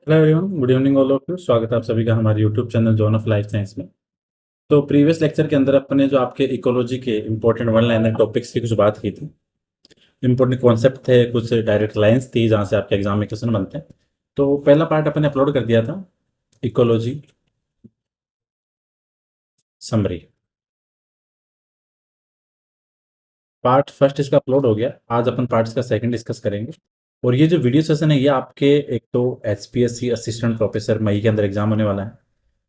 Hello everyone, good evening all of you. स्वागत है आप सभी का हमारे YouTube channel John of life science में। तो प्रीवियस लेक्चर के अंदर अपने जो आपके इकोलॉजी के इंपॉर्टेंट वन लाइनर टॉपिक्स की कुछ बात की थी। इंपॉर्टेंट कॉन्सेप्ट थे, कुछ डायरेक्ट लाइंस थी जहाँ से आपके एग्जाम में क्वेश्चन बनते हैं। तो पहला पार्ट अपने अपलोड कर दिया था, इकोलॉजी समरी। पार्ट फर्स्ट इसका अपलोड हो गया। आज अपन पार्ट्स का सेकंड डिस्कस करेंगे। और ये जो वीडियो सेशन है ये आपके एक तो HPSC असिस्टेंट प्रोफेसर मई के अंदर एग्जाम होने वाला है।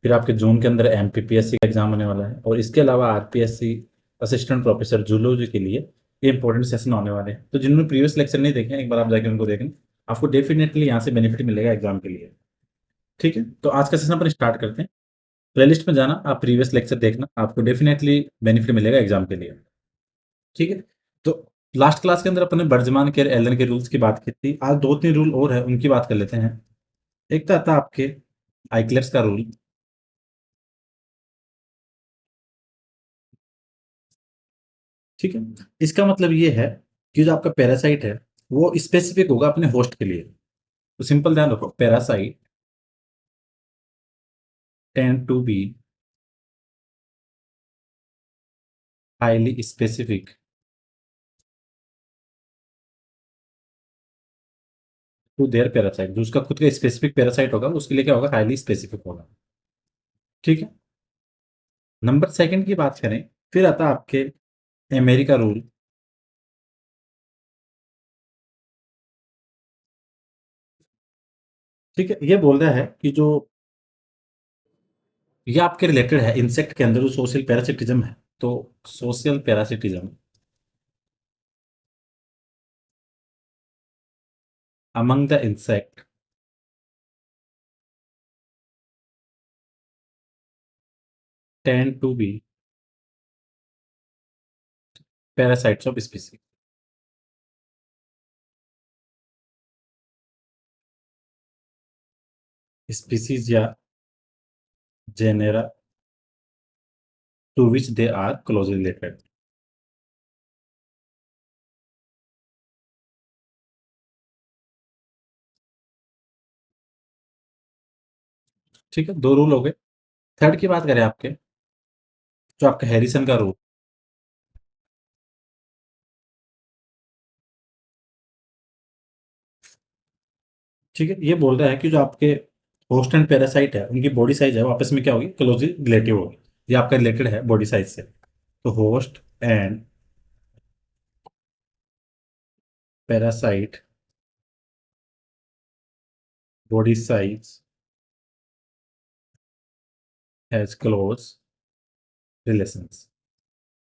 फिर आपके जून के अंदर MPPSC का एग्जाम होने वाला है, और इसके अलावा RPSC असिस्टेंट प्रोफेसर जूलॉजी के लिए ये इंपॉर्टेंट सेशन होने वाले हैं। तो जिन्होंने प्रीवियस लेक्चर नहीं देखे हैं, एक बार आप जाके उनको देखें। आपको डेफिनेटली यहाँ से बेनिफिट मिलेगा एग्जाम के लिए। ठीक है, तो आज का सेशन अपन स्टार्ट करते हैं। प्लेलिस्ट में जाना, आप प्रीवियस लेक्चर देखना, आपको डेफिनेटली बेनिफिट मिलेगा एग्जाम के लिए। ठीक है, तो लास्ट क्लास के अंदर अपन ने बर्जमान के एलन के रूल्स की बात की थी। आज दो तीन रूल और है, उनकी बात कर लेते हैं। एक तो आता आपके आइक्लेप्स का रूल। ठीक है, इसका मतलब ये है कि जो आपका पैरासाइट है वो स्पेसिफिक होगा अपने होस्ट के लिए। तो सिंपल ध्यान रखो, parasite tend to be highly specific to their parasite. जो उसका खुद का स्पेसिफिक पैरासाइट होगा उसके लिए क्या होगा, हाईली स्पेसिफिक होगा। ठीक है, नंबर सेकंड की बात करें, फिर आता है आपके अमेरिका रूल। ठीक है, ये बोल रहा है कि जो ये आपके रिलेटेड है इंसेक्ट के अंदर जो सोशल पैरासिटिज्म है। तो social parasitism among the insect tend to be parasites of species. Species या genera to which they are closely related. ठीक है, दो रूल हो गए। थर्ड की बात करें आपके, जो आपका हैरिसन का रूल। ठीक है, ये बोल रहा है कि जो आपके होस्ट एंड पैरासाइट है उनकी बॉडी साइज है वो आपस में क्या होगी, क्लोजली रिलेटिव होगी। ये आपका रिलेटेड है बॉडी साइज से। तो host and parasite body size has close relations.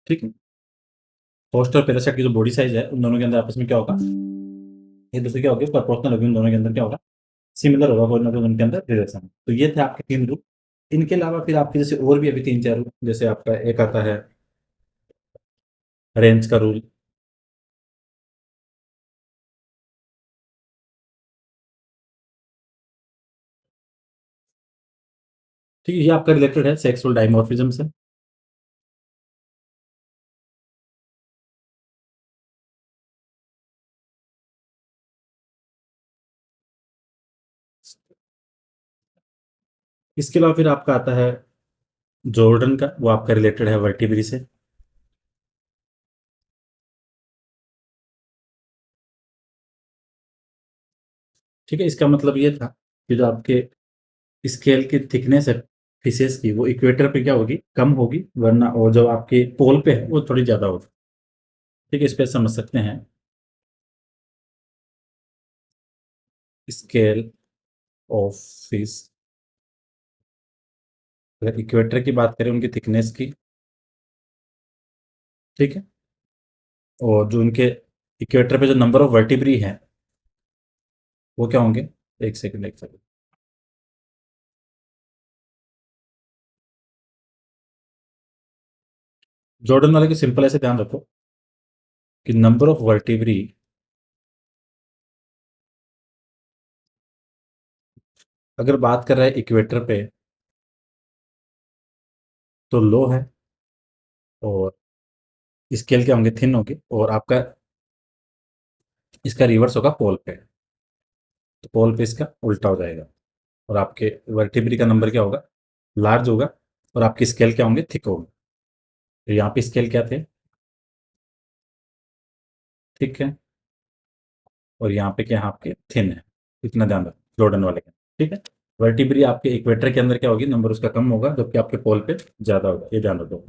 ठीक है, होस्ट और पैरासाइट की जो बॉडी साइज है उन दोनों के अंदर आपस में क्या होगा, एक दूसरे क्या होगी, प्रोपोर्शनल होगी। उन दोनों के अंदर क्या होगा, सिमिलर होगा कोई ना कोई उनके अंदर रिलेशन। तो ये थे आपके तीन रूल। इनके अलावा फिर आपके जैसे और भी अभी तीन चार रूल, जैसे आपका एक आता है रेंज का रूल। ठीक है, ये आपका रिलेटेड है सेक्सुअल डायमॉर्फिज्म से। इसके अलावा फिर आपका आता है जॉर्डन का, वो आपका रिलेटेड है वर्टिब्री से। ठीक है, इसका मतलब ये था कि जो आपके स्केल की थिकनेस है फिशेस की, वो इक्वेटर पे क्या होगी, कम होगी, वरना और जो आपके पोल पे है वो थोड़ी ज्यादा होगी। ठीक है, इस पे समझ सकते हैं स्केल ऑफ फिश। अगर इक्वेटर की बात करें उनकी थिकनेस की, ठीक है, और जो उनके इक्वेटर पे जो नंबर ऑफ वर्टिब्री हैं वो क्या होंगे। एक सेकंड एक सेकंड। जॉर्डन वाले की सिंपल ऐसे ध्यान रखो कि नंबर ऑफ वर्टिब्री अगर बात कर रहा है इक्वेटर पे तो लो है, और स्केल क्या होंगे, थिन होगी, और आपका इसका रिवर्स होगा पोल पे। तो पोल पे इसका उल्टा हो जाएगा। और आपके वर्टिब्री का नंबर क्या होगा, लार्ज होगा, और आपके स्केल क्या होंगे, थिक होंगे। तो यहाँ पे स्केल क्या थे, थिक है, और यहाँ पे क्या है आपके थिन है। इतना ध्यान रखो जॉर्डन वाले का, ठीक है। वर्टिब्री आपके इक्वेटर के अंदर क्या होगी, नंबर उसका कम होगा, जबकि आपके पोल पे ज्यादा होगा, ये ध्यान रखो।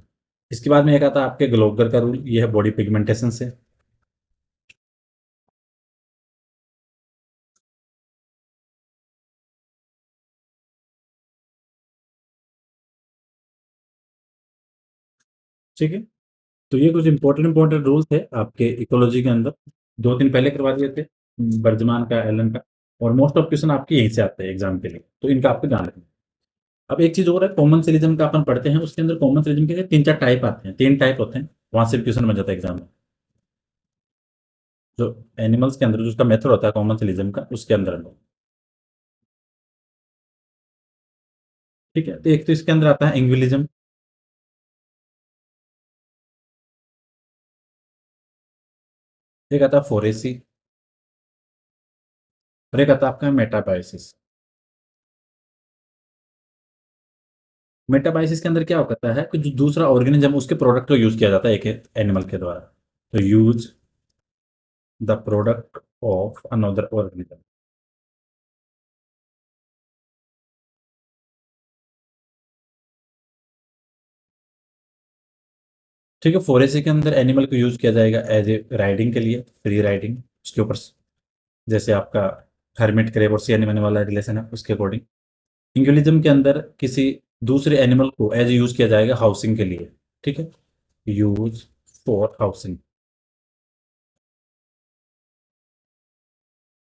इसके बाद में एक आता है आपके ग्लोगर का रूल, ये है बॉडी पिगमेंटेशन से। ठीक है, तो ये कुछ इंपॉर्टेंट इंपॉर्टेंट रूल्स थे आपके इकोलॉजी के अंदर, 2 दिन पहले करवा दिए थे, बर्जमान का, एलन का। और मोस्ट ऑफ क्वेश्चन आपके यहीं से आते हैं एग्जाम के लिए, तो इनका आपको ध्यान रखना है। अब एक चीज और है, कॉमन सिलिज्म का अपन पढ़ते हैं, उसके अंदर कॉमन सिलिज्म के 3-4 टाइप आते हैं, 3 टाइप होते हैं, वहां से भी क्वेश्चन बन जाता है एग्जाम में। जो एनिमल्स के अंदर जो उसका मेथड होता है कॉमन सिलिज्म का, उसके अंदर ठीक है। तो एक तो इसके अंदर आता है इंग्विलिज्म, एक आता है फोरेसी, और एक आता है आपका मेटाबायोसिस। मेटाबायोसिस के अंदर क्या होता है कि जो दूसरा ऑर्गेनिज्म, उसके प्रोडक्ट को यूज किया जाता है एक एनिमल के द्वारा। तो use the product of another organism. ठीक है, फोरेसी के अंदर एनिमल को यूज किया जाएगा एज ए राइडिंग के लिए, फ्री राइडिंग उसके ऊपर, जैसे आपका हर्मिट क्रेब और सी एनिमल वाला रिलेशन है उसके अकॉर्डिंग। इंग्विलिज्म के अंदर किसी दूसरे एनिमल को एज यूज किया जाएगा हाउसिंग के लिए, ठीक है, यूज फॉर हाउसिंग।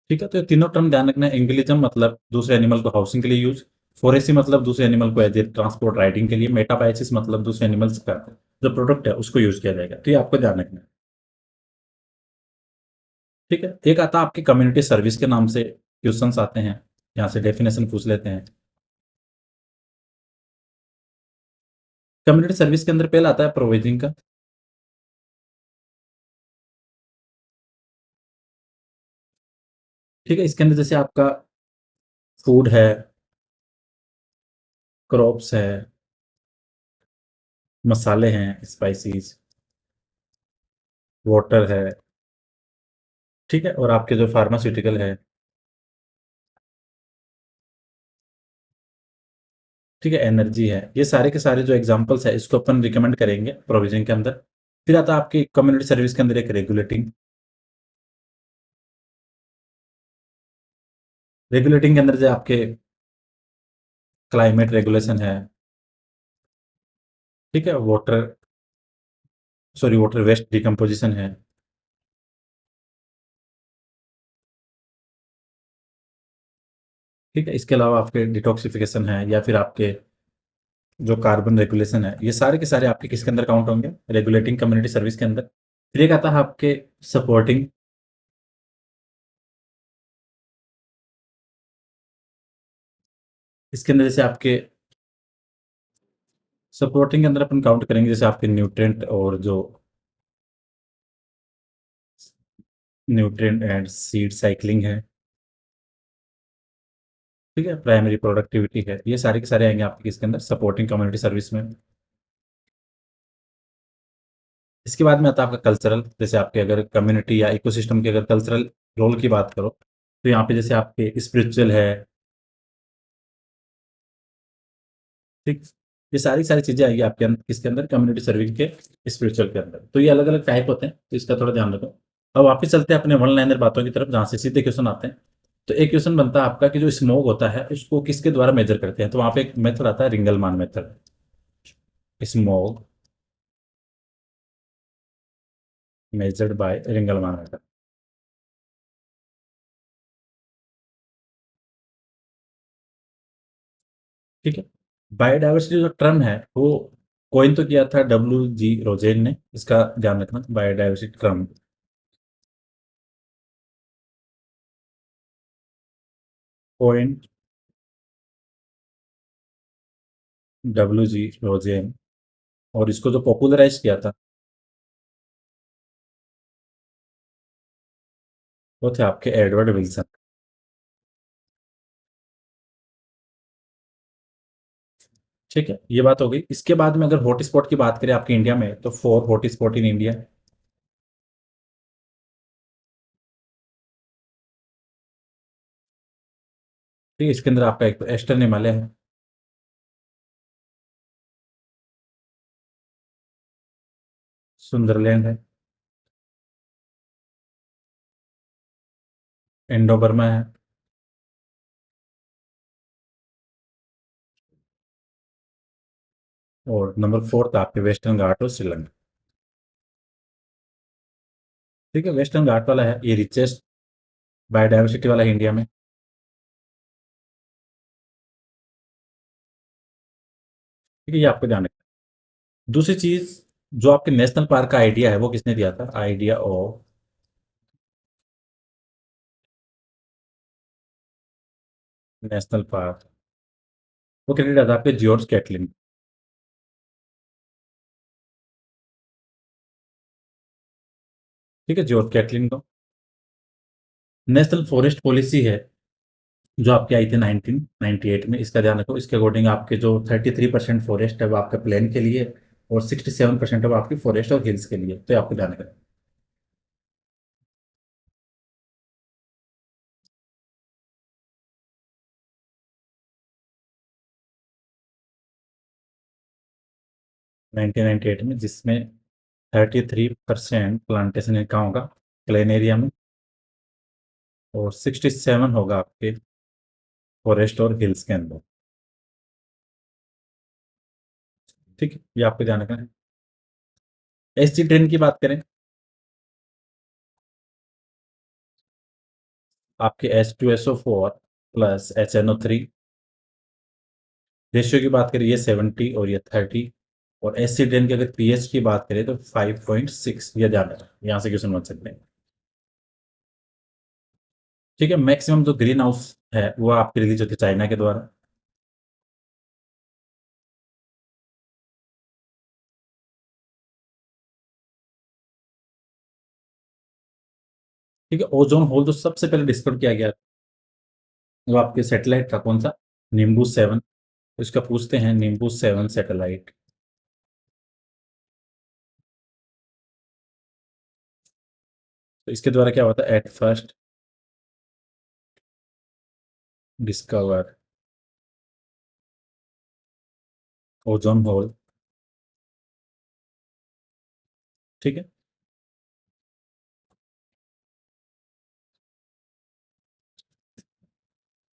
ठीक है, तो ये तीनों टर्म ध्यान रखना है। इंग्विलिज्म मतलब दूसरे एनिमल को हाउसिंग के लिए यूज, फोरेसी मतलब दूसरे एनिमल को एज ए ट्रांसपोर्ट राइडिंग के लिए, मेटाबाइसिस मतलब दूसरे एनिमल्स का जो प्रोडक्ट है उसको यूज किया जाएगा। तो ये आपको ध्यान रखना है। ठीक है, एक आता है आपके कम्युनिटी सर्विस के नाम से क्वेश्चंस आते हैं, यहाँ से डेफिनेशन पूछ लेते हैं। कम्युनिटी सर्विस के अंदर पहला आता है प्रोविजनिंग का। ठीक है, इसके अंदर जैसे आपका फूड है, क्रॉप्स है, मसाले हैं, स्पाइसेस, वाटर है, ठीक है, और आपके जो फार्मास्यूटिकल है, ठीक है, एनर्जी है, ये सारे के सारे जो एग्जांपल्स है इसको अपन रिकमेंड करेंगे प्रोविजन के अंदर। फिर आता है आपकी कम्युनिटी सर्विस के अंदर एक रेगुलेटिंग। रेगुलेटिंग के अंदर जो आपके क्लाइमेट रेगुलेशन है, ठीक है, water, sorry, water waste decomposition है, ठीक है, इसके अलावा आपके डिटॉक्सिफिकेशन है, या फिर आपके जो कार्बन रेगुलेशन है, ये सारे के सारे आपके किसके अंदर काउंट होंगे, रेगुलेटिंग कम्युनिटी सर्विस के अंदर। फिर एक आता है आपके सपोर्टिंग। इसके अंदर जैसे आपके सपोर्टिंग के अंदर अपन काउंट करेंगे जैसे आपके न्यूट्रिएंट, और जो न्यूट्रिएंट एंड सीड साइक्लिंग है, ठीक है, प्राइमरी प्रोडक्टिविटी है, ये सारे के सारे आएंगे आपके किसके अंदर, सपोर्टिंग कम्युनिटी सर्विस में। इसके बाद में आता है आपका कल्चरल, जैसे आपके अगर कम्युनिटी या इकोसिस्टम के अगर कल्चरल रोल की बात करो, तो यहाँ पे जैसे आपके स्पिरिचुअल है, ठीक, ये सारी सारी चीजें आएगी आपके अंदर किसके अंदर, कम्युनिटी सर्विस के स्पिरिचुअल के अंदर। तो ये अलग अलग टाइप होते हैं, तो इसका थोड़ा ध्यान रखो। अब वापस चलते हैं अपने वन लाइनर बातों की तरफ, जहाँ से सीधे क्वेश्चन आते हैं। तो एक क्वेश्चन बनता है आपका कि जो स्मोक होता है उसको किसके द्वारा मेजर करते हैं, तो वहां पे एक मेथड आता है Ringelmann method. Smoke measured by Ringelmann method. ठीक है, बायोडाइवर्सिटी जो टर्म है वो कोइन तो किया था W.G. रोजेन ने, इसका ध्यान रखना, biodiversity term. Coin W.G. Rosen, और इसको जो पॉपुलराइज किया था वो थे आपके एडवर्ड विल्सन। ठीक है, ये बात हो गई। इसके बाद में अगर हॉटस्पॉट की बात करें आपके इंडिया में, तो 4 हॉटस्पॉट इन इंडिया। ठीक है, इसके अंदर आपका एक तो ईस्टर्न हिमालय है, सुंदरलैंड है, इंडो बर्मा है, और नंबर 4 था आपके वेस्टर्न घाट और श्रीलंका। ठीक है, वेस्टर्न घाट वाला है, ये रिचेस्ट बायोडाइवर्सिटी वाला है इंडिया में। ठीक है, ये आपको ध्यान रखना है। दूसरी चीज, जो आपके नेशनल पार्क का आइडिया है वो किसने दिया था? आइडिया ऑफ नेशनल पार्क, वो क्रेडिट आता है आपके जॉर्ज कैटलिन। ठीक है, जॉर्ज कैटलिन को। नेशनल फॉरेस्ट पॉलिसी है जो आपकी आई थी 1998 में, इसका ध्यान रखो। इसके अकॉर्डिंग आपके जो 33% फॉरेस्ट है वो आपके प्लेन के लिए, और 67% है वो आपकी फॉरेस्ट और हिल्स के लिए, तो ये आपको ध्यान रखना। 1998 में, जिसमें 33% प्लांटेशन कहाँ होगा? प्लेन एरिया में, और 67 होगा आपके फॉरेस्ट और हिल्स के अंदर। ठीक है, ये आपको ध्यान रखना है। एससी ट्रेन की बात करें, आपके H2SO4 प्लस HNO3, रेशियो की बात करें ये 70 और ये 30, और एससी ट्रेन की अगर पीएच की बात करें तो 5.6, ये ध्यान रखना, यहाँ से क्वेश्चन बन सकते हैं। ठीक है, मैक्सिमम जो ग्रीन हाउस है वो आपकी रिलीज होती है चाइना के द्वारा। ठीक है, ओजोन होल जो सबसे पहले डिस्कवर किया गया वो आपके सैटेलाइट था, कौन सा? निम्बू 7। इसका पूछते हैं, निम्बू 7 सैटेलाइट। तो इसके द्वारा क्या होता है? At first discover ozone hole. ठीक है,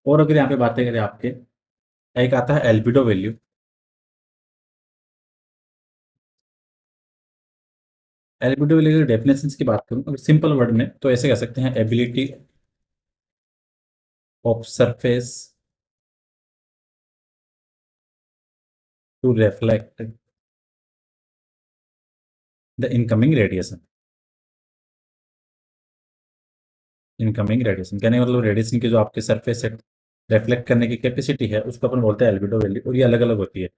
और अगर यहाँ पे बातें करें आपके, एक आता है एल्बिडो वैल्यू। एल्बिडो वैल्यू की डेफिनेशन की बात करूं अगर सिंपल वर्ड में, तो ऐसे कह सकते हैं, ability of surface to reflect the incoming radiation. Incoming radiation कहने का मतलब रेडिएशन की जो आपके सरफेस से रिफ्लेक्ट करने की कैपेसिटी है उसको अपन बोलते हैं एल्बिडो वैल्यू, और ये अलग अलग होती है।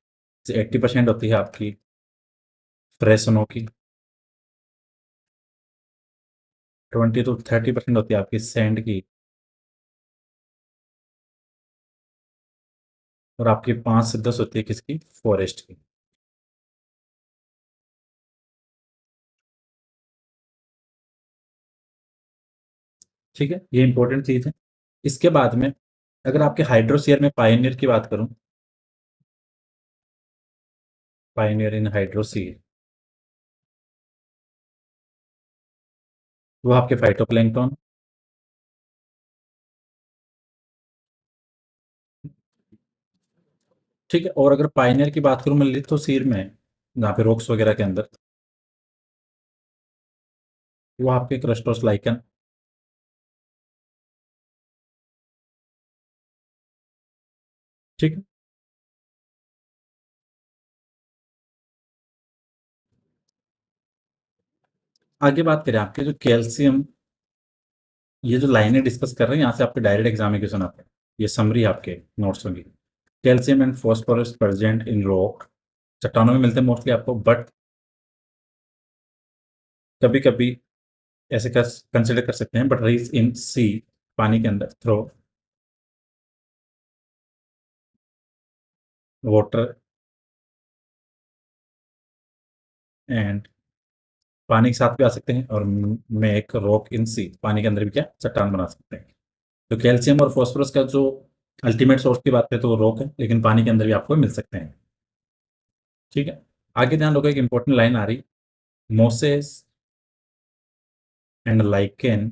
जैसे 80% होती है आपकी फ्रेसनो की, 20 to 30% होती है आपकी सैंड की, और आपकी 5 से 10 होती है किसकी? फॉरेस्ट की। ठीक है, ये इंपॉर्टेंट चीज है। इसके बाद में अगर आपके हाइड्रोस्फीयर में पायनियर की बात करूं, पायनियर इन हाइड्रोस्फीयर, वो आपके फाइटोप्लैंक्टन। ठीक है, और अगर पायनियर की बात करूं मैं लिथोस्फीयर में, जहाँ पे रॉक्स वगैरह के अंदर, वो आपके क्रस्टोस लाइकन। ठीक है, आगे बात करें आपके जो कैल्शियम, ये जो लाइनें डिस्कस कर रहे हैं यहाँ से आपके डायरेक्ट एग्जाम में क्वेश्चन आते हैं। ये समरी आपके नोट्स होंगी। Calcium and phosphorus present in rock, चट्टानों में मिलते हैं मोस्टली आपको, बट कभी कभी ऐसे कंसिडर कर सकते हैं, बट रीज इन सी, पानी के अंदर, थ्रो वाटर एंड पानी के साथ भी आ सकते हैं और मेक रॉक इन सी, पानी के अंदर भी क्या चट्टान बना सकते हैं। तो कैल्शियम और फॉस्फोरस का जो अल्टीमेट सोर्स की बात करें तो वो रॉक है, लेकिन पानी के अंदर भी आपको मिल सकते हैं। ठीक है। आगे ध्यान रखो, एक इंपॉर्टेंट लाइन आ रही, Moses and lichen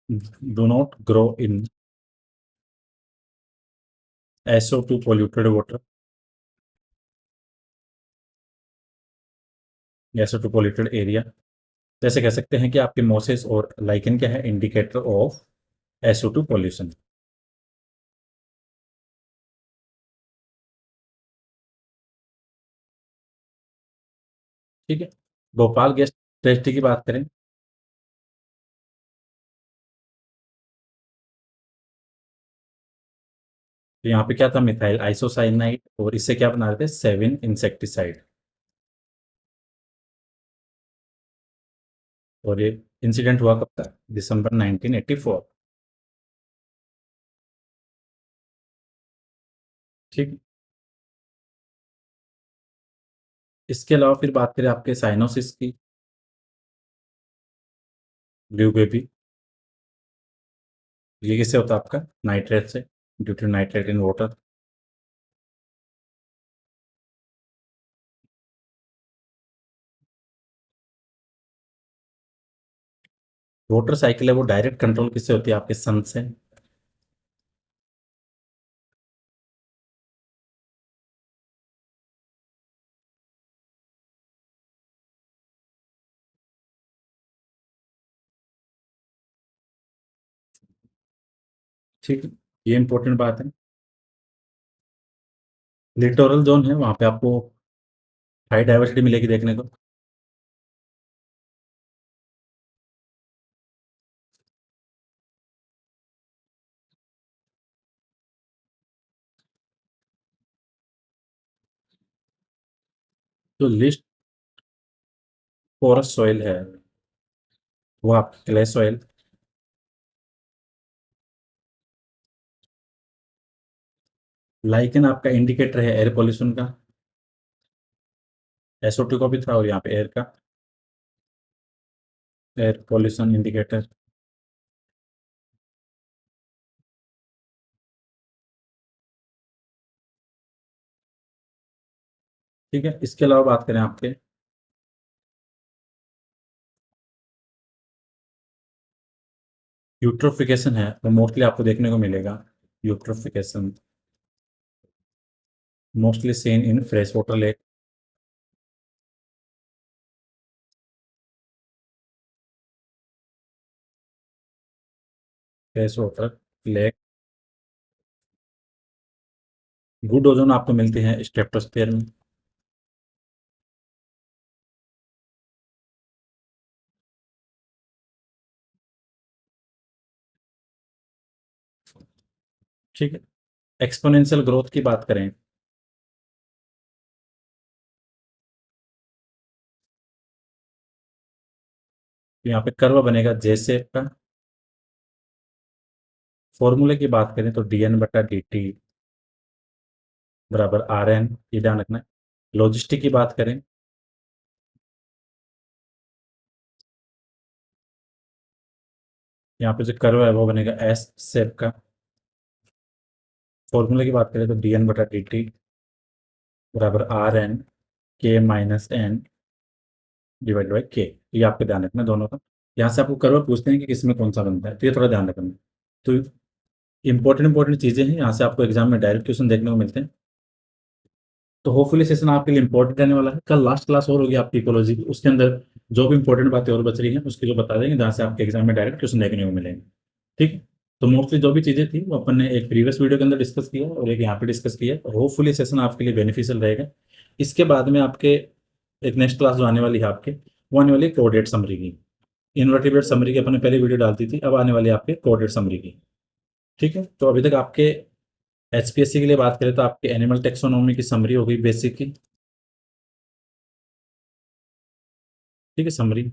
do not grow in SO2 polluted water, SO2 polluted area. जैसे कह सकते हैं कि आपके मोसेस और लाइकेन क्या है, इंडिकेटर ऑफ SO2 पॉल्यूशन। ठीक है। भोपाल गैस ट्रेजिडी की बात करें तो यहाँ पे क्या था, मिथाइल आइसोसाइनाइड, और इससे क्या बना रहे थे, सेविन इंसेक्टिसाइड। और ये इंसिडेंट हुआ कब था, दिसंबर 1984। ठीक। इसके अलावा फिर बात करें आपके साइनोसिस की, ब्लू बेबी, ये किससे होता है आपका, नाइट्रेट से, due to nitrate in water. Water cycle है वो डायरेक्ट कंट्रोल किससे होती है, आपके सन से। ठीक है, ये इंपॉर्टेंट बात है। लिटोरल जोन है, वहां पे आपको हाई डाइवर्सिटी मिलेगी देखने को। जो लिस्ट पोरस सॉइल है वो आपकी क्ले सॉइल। लाइकन आपका इंडिकेटर है एयर पोल्यूशन का, SO2 का भी था, और यहाँ पे एयर का, एयर पोल्यूशन इंडिकेटर। ठीक है। इसके अलावा बात करें आपके यूट्रोफिकेशन है, तो मोस्टली आपको देखने को मिलेगा eutrophication, mostly seen in fresh water lake. Fresh water lake. Good ozone आपको मिलती है स्ट्रेटोस्फेयर में। ठीक है। एक्सपोनेंशियल ग्रोथ की बात करें तो यहाँ पे कर्व बनेगा जे शेप का। फॉर्मूले की बात करें तो dN/dt बराबर RN, ये ध्यान रखना है। लॉजिस्टिक की बात करें, यहाँ पे जो कर्व है वो बनेगा एस शेप का। फॉर्मूले की बात करें तो dN/dt बराबर RN K-N डिवाइड बाई के। ये आपको ध्यान रखना है दोनों का। यहाँ से आपको कर्व पूछते हैं कि किसमें कौन सा बनता है, तो ये थोड़ा ध्यान रखना। तो इंपॉर्टेंट चीज़ें हैं, यहाँ से आपको एग्जाम में डायरेक्ट क्वेश्चन देखने को मिलते हैं। तो होपफुली सेशन आपके लिए इंपॉर्टेंट रहने वाला है। कल लास्ट क्लास और होगी आपकी इकोलॉजी की, उसके अंदर जो भी इंपॉर्टेंट बातें और बच रही हैं उसके जो बता देंगे, जहाँ से आपके एग्जाम में डायरेक्ट क्वेश्चन देखने को मिलेंगे। ठीक है। तो मोस्टली जो भी चीज़ें थी वो अपन ने एक प्रीवियस वीडियो के अंदर डिस्कस किया और एक यहाँ पे डिस्कस किया। होपफुली सेशन आपके लिए बेनिफिशियल रहेगा। इसके बाद में आपके एक नेक्स्ट क्लास जो आने वाली है आपके, वो आने वाली है कोऑर्डिनेट समरी की। इन्वर्टिब्रेट समरी की अपन ने पहले वीडियो डालती थी, अब आने वाली है आपके कोऑर्डिनेट समरी की। ठीक है। तो अभी तक आपके HPSC के लिए बात करें तो आपके एनिमल टेक्सोनॉमी की समरी हो गई बेसिक की। ठीक है, summary.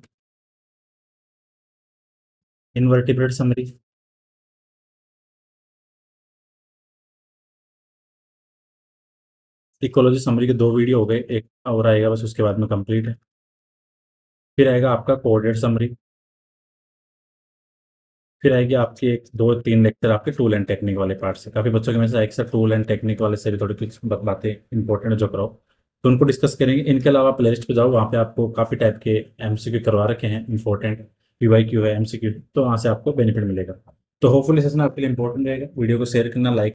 Invertebrate summary, ecology summary के 2 वीडियो हो गए, एक और आएगा बस, उसके बाद में कंप्लीट है। फिर आएगा आपका कोऑर्डिनेट समरी। फिर आएगी आपकी एक 2-3 लेक्चर आपके टूल एंड टेक्निक वाले पार्ट से। काफ़ी बच्चों के में से एक सर टूल एंड टेक्निक वाले से भी थोड़ी कुछ बातें इंपॉर्टेंट है जो कराओ, तो उनको डिस्कस करेंगे। इनके अलावा प्लेलिस्ट पे जाओ, वहाँ पे आपको काफ़ी टाइप के एमसीक्यू करवा रखे हैं इंपॉर्टेंट, पीवाईक्यू है, एमसीक्यू, तो वहाँ से आपको बेनिफिट मिलेगा। तो होपफुली सेशन आपके लिए इंपॉर्टेंट रहेगा। वीडियो को शेयर करना, लाइक